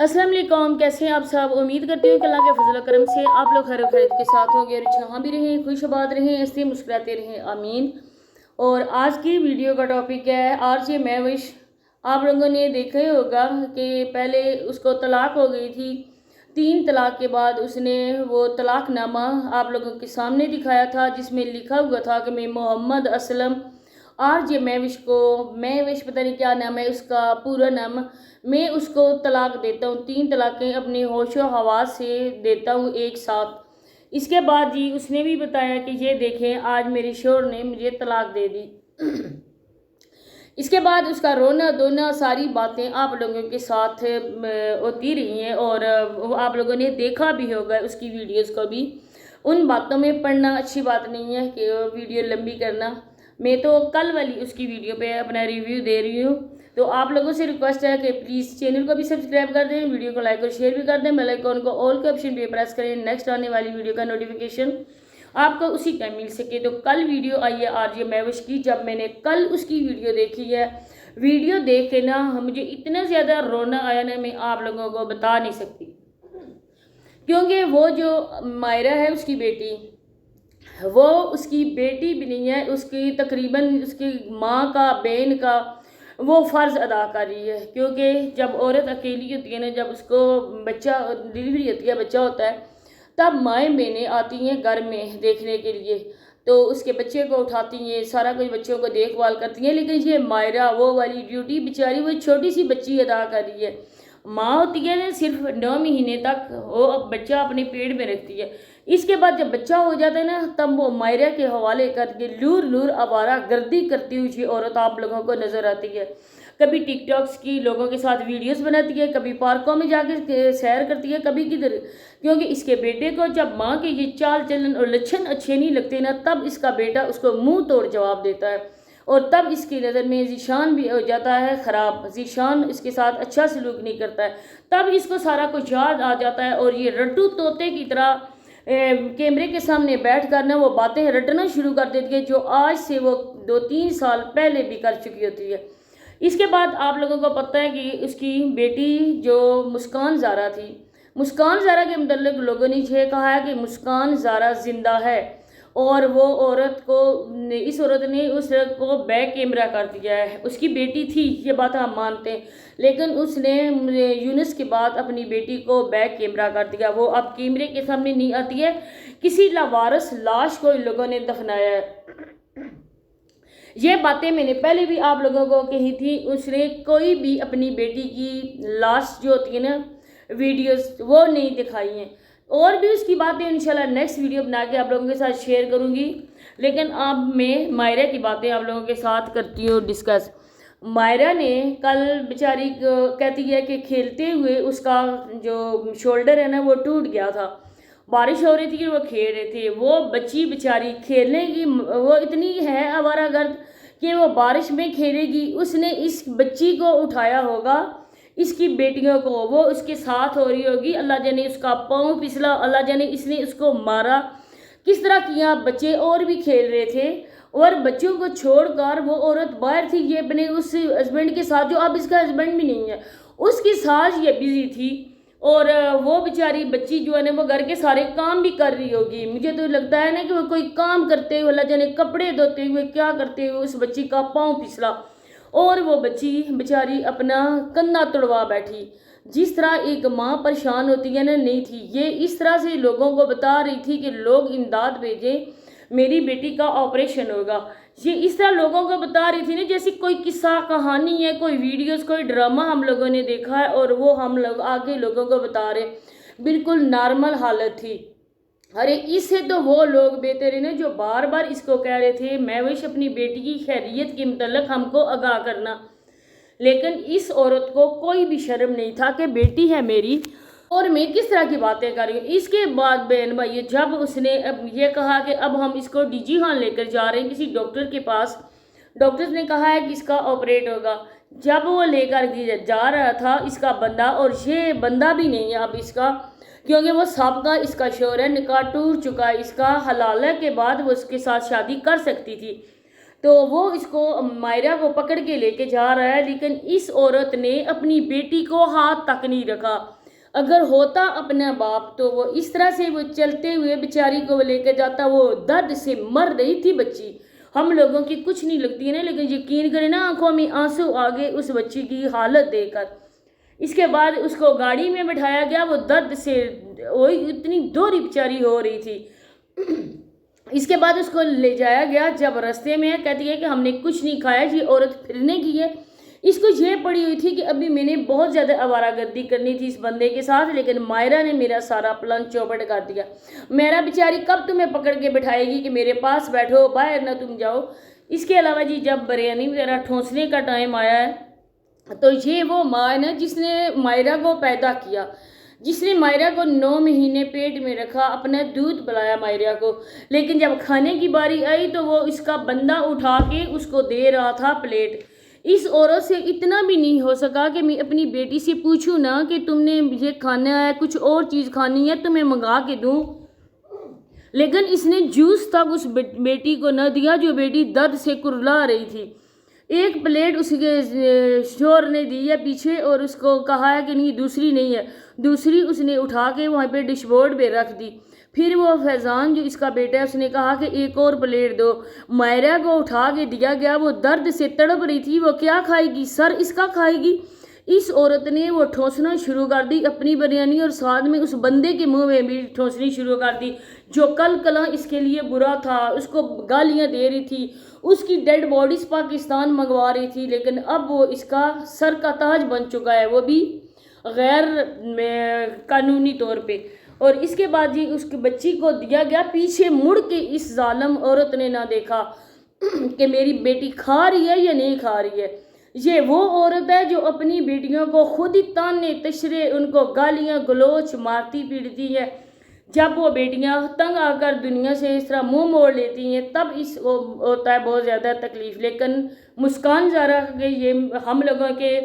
अस्सलाम वालेकुम। कैसे हैं आप सब? उम्मीद करती हूँ कि अल्लाह के फजल करम से आप लोग खैर खैरियत के साथ होंगे और जहाँ भी रहें खुश आबाद रहें, ऐसे मुस्कुराते रहें, आमीन। और आज की वीडियो का टॉपिक है आरजे महविश। आप लोगों ने देखा ही होगा कि पहले उसको तलाक हो गई थी। 3 तलाक के बाद उसने वो तलाकनामा आप लोगों के सामने दिखाया था जिसमें लिखा हुआ था कि मैं मोहम्मद असलम आरजे महविश पता नहीं क्या नाम है उसका पूरा नाम, मैं उसको तलाक देता हूँ। 3 तलाक़ें अपने होशो हवास से देता हूँ एक साथ। इसके बाद जी उसने भी बताया कि ये देखें आज मेरे शोहर ने मुझे तलाक दे दी। इसके बाद उसका रोना धोना सारी बातें आप लोगों के साथ होती रही हैं और आप लोगों ने देखा भी होगा उसकी वीडियोस को भी। उन बातों में पढ़ना अच्छी बात नहीं है कि वीडियो लंबी करना। मैं तो कल वाली उसकी वीडियो पे अपना रिव्यू दे रही हूँ, तो आप लोगों से रिक्वेस्ट है कि प्लीज़ चैनल को भी सब्सक्राइब कर दें, वीडियो को लाइक और शेयर भी कर दें, बेल आइकन को ऑल के ऑप्शन पे प्रेस करें, नेक्स्ट आने वाली वीडियो का नोटिफिकेशन आपको उसी टाइम मिल सके। तो कल वीडियो आई है आरजे महविश की। जब मैंने कल उसकी वीडियो देखी है, वीडियो देख के ना मुझे इतना ज़्यादा रोना आया ना, मैं आप लोगों को बता नहीं सकती। क्योंकि वो जो मायरा है उसकी बेटी, वो उसकी बेटी भी नहीं है, उसकी तकरीबन उसकी माँ का बहन का वो फ़र्ज़ अदा कर रही है। क्योंकि जब औरत अकेली होती है ना, जब उसको बच्चा डिलीवरी होती है, बच्चा होता है, तब माएँ बहनें आती हैं घर में देखने के लिए, तो उसके बच्चे को उठाती हैं, सारा कुछ बच्चों को देखभाल करती हैं। लेकिन ये मायरा वो वाली ड्यूटी बेचारी वो छोटी सी बच्ची अदा कर रही है। माँ होती है ना सिर्फ 9 महीने तक वो बच्चा अपने पेट में रखती है। इसके बाद जब बच्चा हो जाता है ना, तब वो मायरा के हवाले करके लूर लूर आवारा गर्दी करती हुई औरत आप लोगों को नज़र आती है। कभी टिकटॉक्स की लोगों के साथ वीडियोस बनाती है, कभी पार्कों में जाके सैर करती है, कभी किधर। क्योंकि इसके बेटे को जब माँ के ये चाल चलन और लक्षण अच्छे नहीं लगते ना, तब इसका बेटा उसको मुंह तोड़ जवाब देता है और तब इसकी नज़र में ज़ीशान भी हो जाता है ख़राब। ज़ीशान इसके साथ अच्छा सलूक नहीं करता है, तब इसको सारा कुछ याद आ जाता है और ये रट्टू तोते की तरह कैमरे के सामने बैठ कर ना वो बातें रटना शुरू कर देती है, जो आज से वो 2-3 साल पहले भी कर चुकी होती है। इसके बाद आप लोगों को पता है कि उसकी बेटी जो मुस्कान ज़ारा थी, मुस्कान ज़ारा के मतलब लोगों ने ये कहा है कि मुस्कान ज़ारा ज़िंदा है और वो औरत को इस औरत ने उसको बैक कैमरा कर दिया है। उसकी बेटी थी ये बात हम मानते हैं, लेकिन उसने यूनुस के बाद अपनी बेटी को बैक कैमरा कर दिया। वो अब कैमरे के सामने नहीं आती है। किसी लावारिस लाश को इन लोगों ने दफनाया है। ये बातें मैंने पहले भी आप लोगों को कही थी। उसने कोई भी अपनी बेटी की लाश जो होती है ना वीडियोस वो नहीं दिखाई हैं। और भी उसकी बातें इंशाल्लाह नेक्स्ट वीडियो बना के आप लोगों के साथ शेयर करूंगी। लेकिन अब मैं मायरा की बातें आप लोगों के साथ करती हूँ डिस्कस। मायरा ने कल बेचारी कहती है कि खेलते हुए उसका जो शोल्डर है ना वो टूट गया था। बारिश हो रही थी कि वो खेल रहे थे, वो बच्ची बेचारी खेलने की वो इतनी है आवारागर्द कि वो बारिश में खेलेगी। उसने इस बच्ची को उठाया होगा, इसकी बेटियों को, वो उसके साथ हो रही होगी, अल्लाह जाने उसका पाँव फिसला, अल्लाह जाने इसने उसको मारा किस तरह किया। बच्चे और भी खेल रहे थे और बच्चों को छोड़कर वो औरत बाहर थी, ये अपने उस हस्बैंड के साथ, जो अब इसका हस्बैंड भी नहीं है, उसके साथ ये बिजी थी। और वो बेचारी बच्ची जो है ना वो घर के सारे काम भी कर रही होगी। मुझे तो लगता है ना कि वो कोई काम करते हुए, अल्लाह जाने कपड़े धोते हुए क्या करते हुए उस बच्ची का पाँव फिसला और वो बच्ची बेचारी अपना कंधा तोड़वा बैठी। जिस तरह एक माँ परेशान होती है ना, नहीं थी ये इस तरह से लोगों को बता रही थी कि लोग इमदाद भेजें, मेरी बेटी का ऑपरेशन होगा। ये इस तरह लोगों को बता रही थी ना जैसे कोई किस्सा कहानी है, कोई वीडियोस, कोई ड्रामा हम लोगों ने देखा है और वो हम लोग आगे लोगों को बता रहे। बिल्कुल नॉर्मल हालत थी। अरे इससे तो वो लोग बेहतर है ना जो बार बार इसको कह रहे थे महविश अपनी बेटी की खैरियत के मतलब हमको आगाह करना। लेकिन इस औरत को कोई भी शर्म नहीं था कि बेटी है मेरी और मैं किस तरह की बातें कर रही हूँ। इसके बाद बहन भाई जब उसने अब ये कहा कि अब हम इसको डीजी खान लेकर जा रहे हैं किसी डॉक्टर के पास, डॉक्टर ने कहा है कि इसका ऑपरेट होगा। जब वो लेकर जा रहा था इसका बंदा, और ये बंदा भी नहीं है अब इसका, क्योंकि वो सबका इसका शोहर है, निकाह टूट चुका है इसका, हलाला के बाद वो उसके साथ शादी कर सकती थी। تو وہ اس کو مائرہ کو پکڑ کے لے کے جا رہا ہے، لیکن اس عورت نے اپنی بیٹی کو ہاتھ تک نہیں رکھا۔ اگر ہوتا اپنا باپ تو وہ اس طرح سے وہ چلتے ہوئے بیچاری کو لے کے جاتا، وہ درد سے مر رہی تھی بچی۔ ہم لوگوں کی کچھ نہیں لگتی ہے نا، لیکن یقین کریں نا، آنکھوں میں آنسو آگے اس بچی کی حالت دیکھ کر۔ اس کے بعد اس کو گاڑی میں بٹھایا گیا، وہ درد سے وہی اتنی دوری بیچاری ہو رہی تھی۔ اس کے بعد اس کو لے جایا گیا، جب رستے میں کہتی ہے کہ ہم نے کچھ نہیں کھایا، یہ عورت پھرنے کی ہے۔ اس کو یہ پڑی ہوئی تھی کہ ابھی میں نے بہت زیادہ آوارہ گردی کرنی تھی اس بندے کے ساتھ، لیکن مائرہ نے میرا سارا پلان چوپٹ کر دیا۔ میرا بیچاری کب تمہیں پکڑ کے بٹھائے گی کہ میرے پاس بیٹھو، باہر نہ تم جاؤ۔ اس کے علاوہ جی جب بریانی وغیرہ ٹھونسنے کا ٹائم آیا ہے تو یہ وہ ماں ہے نا جس نے مائرہ کو پیدا کیا، جس نے مائرہ کو 9 مہینے پیٹ میں رکھا، اپنا دودھ پلایا مائرہ کو، لیکن جب کھانے کی باری آئی تو وہ اس کا بندہ اٹھا کے اس کو دے رہا تھا پلیٹ۔ اس عورت سے اتنا بھی نہیں ہو سکا کہ میں اپنی بیٹی سے پوچھوں نا کہ تم نے یہ کھانا ہے، کچھ اور چیز کھانی ہے تو میں منگا کے دوں، لیکن اس نے جوس تک اس بیٹی کو نہ دیا جو بیٹی درد سے کرلا رہی تھی۔ ایک پلیٹ اس کے شوہر نے دی ہے پیچھے اور اس کو کہا ہے کہ نہیں دوسری نہیں ہے، دوسری اس نے اٹھا کے وہاں پہ ڈش بورڈ پہ رکھ دی۔ پھر وہ فیضان جو اس کا بیٹا ہے اس نے کہا کہ ایک اور پلیٹ دو، مائرہ کو اٹھا کے دیا گیا، وہ درد سے تڑپ رہی تھی، وہ کیا کھائے گی، سر اس کا کھائے گی۔ اس عورت نے وہ ٹھونسنا شروع کر دی اپنی بریانی، اور ساتھ میں اس بندے کے منہ میں بھی ٹھونسنی شروع کر دی جو کل کلاں اس کے لیے برا تھا، اس کو گالیاں دے رہی تھی، اس کی ڈیڈ باڈیز پاکستان منگوا رہی تھی، لیکن اب وہ اس کا سر کا تاج بن چکا ہے، وہ بھی غیر قانونی طور پہ۔ اور اس کے بعد جی اس کی بچی کو دیا گیا، پیچھے مڑ کے اس ظالم عورت نے نہ دیکھا کہ میری بیٹی کھا رہی ہے یا نہیں کھا رہی ہے۔ یہ وہ عورت ہے جو اپنی بیٹیوں کو خود ہی تانے تشرے، ان کو گالیاں گلوچ مارتی پیٹتی ہے۔ جب وہ بیٹیاں تنگ آ کر دنیا سے اس طرح منہ موڑ لیتی ہیں تب اس کو ہوتا ہے بہت زیادہ تکلیف۔ لیکن مسکان زہرا کہ یہ ہم لوگوں کے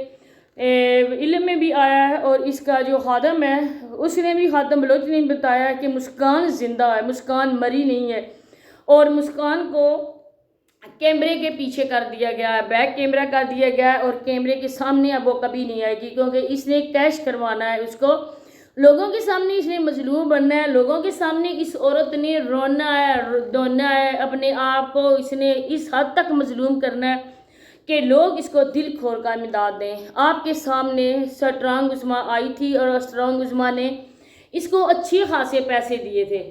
علم میں بھی آیا ہے، اور اس کا جو خادم ہے اس نے بھی، خادم بلوچ نے بتایا کہ مسکان زندہ ہے، مسکان مری نہیں ہے، اور مسکان کو کیمرے کے پیچھے کر دیا گیا ہے، بیک کیمرہ کر دیا گیا ہے، اور کیمرے کے سامنے اب وہ کبھی نہیں آئے گی، کیونکہ اس نے کیش کروانا ہے اس کو، لوگوں کے سامنے اس نے مظلوم بننا ہے، لوگوں کے سامنے اس عورت نے رونا ہے، دھونا ہے، اپنے آپ کو اس نے اس حد تک مظلوم کرنا ہے کہ لوگ اس کو دل کھول کر امداد دیں۔ آپ کے سامنے سٹرانگ عظمیٰ آئی تھی، اور سٹرانگ عظمیٰ نے اس کو اچھے خاصے پیسے دیے تھے،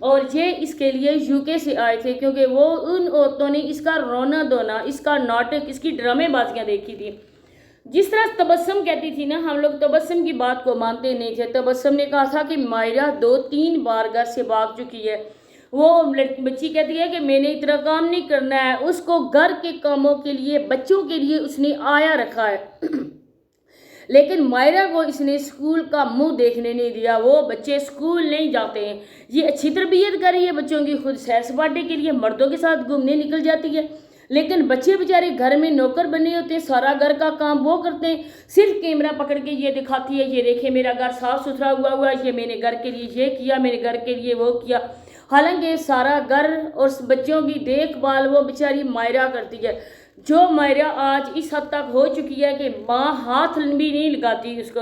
اور یہ اس کے لیے یو کے سے آئے تھے، کیونکہ وہ ان عورتوں نے اس کا رونا دھونا، اس کا ناٹک، اس کی ڈرامے بازیاں دیکھی تھی۔ جس طرح تبسم کہتی تھی نا، ہم لوگ تبسم کی بات کو مانتے نہیں تھے۔ تبسم نے کہا تھا کہ مائرہ 2-3 بار گھر سے بھاگ چکی ہے۔ وہ بچی کہتی ہے کہ میں نے اتنا کام نہیں کرنا ہے، اس کو گھر کے کاموں کے لیے، بچوں کے لیے اس نے آیا رکھا ہے، لیکن مائرہ کو اس نے اسکول کا منہ دیکھنے نہیں دیا، وہ بچے اسکول نہیں جاتے ہیں، یہ اچھی تربیت کر رہی ہے بچوں کی، خود سیر سپاٹے کے لیے مردوں کے ساتھ گھومنے نکل جاتی ہے، لیکن بچے بیچارے گھر میں نوکر بنے ہوتے ہیں، سارا گھر کا کام وہ کرتے ہیں، صرف کیمرہ پکڑ کے یہ دکھاتی ہے، یہ دیکھیں میرا گھر صاف ستھرا ہوا ہے، یہ میں نے گھر کے لیے یہ کیا، میں نے گھر کے لیے وہ کیا، حالانکہ سارا گھر اور بچوں کی دیکھ بھال وہ بیچاری مائرہ کرتی ہے، جو مائرہ آج اس حد تک ہو چکی ہے کہ ماں ہاتھ بھی نہیں لگاتی اس کو۔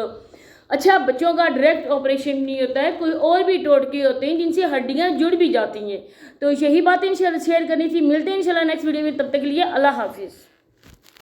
اچھا، بچوں کا ڈائریکٹ آپریشن نہیں ہوتا ہے، کوئی اور بھی ٹوٹکے ہوتے ہیں جن سے ہڈیاں جڑ بھی جاتی ہیں۔ تو یہی باتیں انشاءاللہ شیئر کرنی تھی، ملتے ہیں انشاءاللہ نیکسٹ ویڈیو میں، تب تک کے لیے اللہ حافظ۔